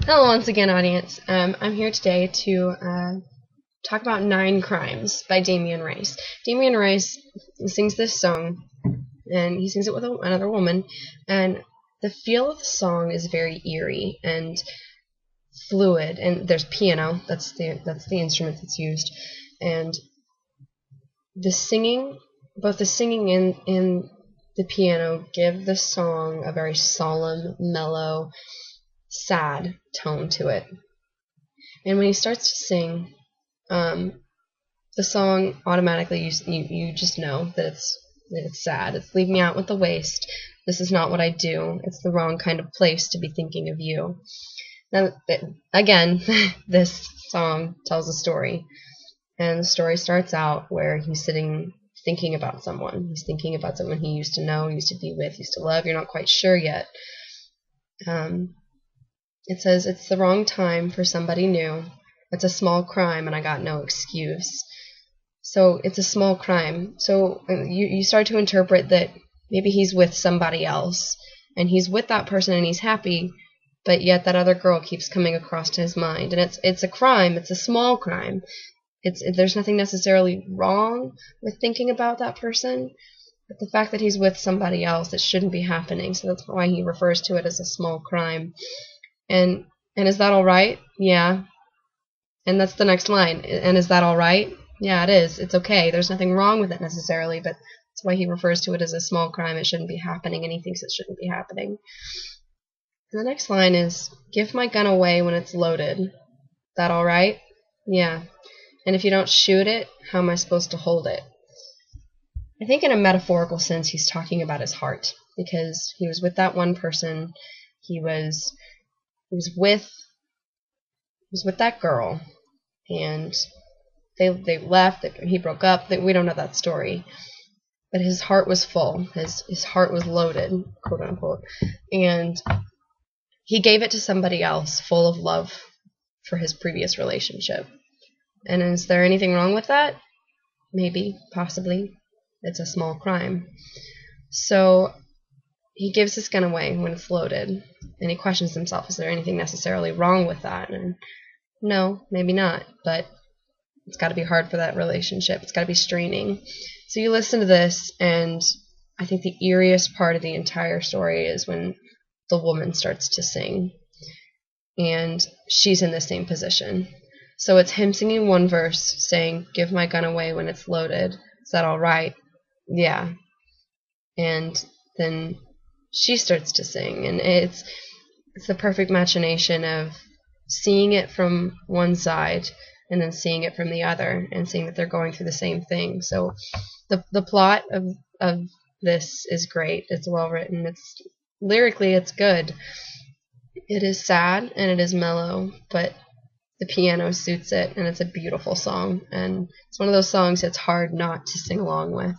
Hello once again, audience. I'm here today to talk about Nine Crimes by Damien Rice. Damien Rice sings this song, and he sings it with another woman, and the feel of the song is very eerie and fluid, and there's piano, that's the instrument that's used, and the singing, both the singing and the piano give the song a very solemn, mellow, sad tone to it. And when he starts to sing, the song automatically you just know that it's sad. It's "Leave me out with the waste. This is not what I do. It's the wrong kind of place to be thinking of you." Now, again, this song tells a story, and the story starts out where he's sitting thinking about someone. He's thinking about someone he used to know, used to be with, used to love. You're not quite sure yet. It says, "It's the wrong time for somebody new. It's a small crime and I got no excuse." So it's a small crime. So you start to interpret that maybe he's with somebody else, and he's with that person and he's happy, but yet that other girl keeps coming across to his mind. And it's a crime. It's a small crime. There's nothing necessarily wrong with thinking about that person, but the fact that he's with somebody else, it shouldn't be happening. So that's why he refers to it as a small crime. And is that all right? Yeah. And that's the next line. And is that all right? Yeah, it is. It's okay. There's nothing wrong with it necessarily, but that's why he refers to it as a small crime. It shouldn't be happening, and he thinks it shouldn't be happening. And the next line is, "Give my gun away when it's loaded. That all right? Yeah. And if you don't shoot it, how am I supposed to hold it?" I think in a metaphorical sense he's talking about his heart, because he was with that one person. He was with that girl, and they left. He broke up. We don't know that story, but his heart was full. His heart was loaded, quote unquote, and he gave it to somebody else, full of love for his previous relationship. And is there anything wrong with that? Maybe, possibly. It's a small crime. So he gives his gun away when it's loaded, and he questions himself, is there anything necessarily wrong with that? And no, maybe not, but it's got to be hard for that relationship. It's got to be straining. So you listen to this, and I think the eeriest part of the entire story is when the woman starts to sing, and she's in the same position. So it's him singing one verse, saying, "Give my gun away when it's loaded. Is that all right?" Yeah. And then she starts to sing, and it's the perfect machination of seeing it from one side and then seeing it from the other, and seeing that they're going through the same thing. So the plot of this is great. It's well written. It's lyrically, it's good. It is sad and it is mellow, but the piano suits it, and it's a beautiful song, and it's one of those songs that's hard not to sing along with.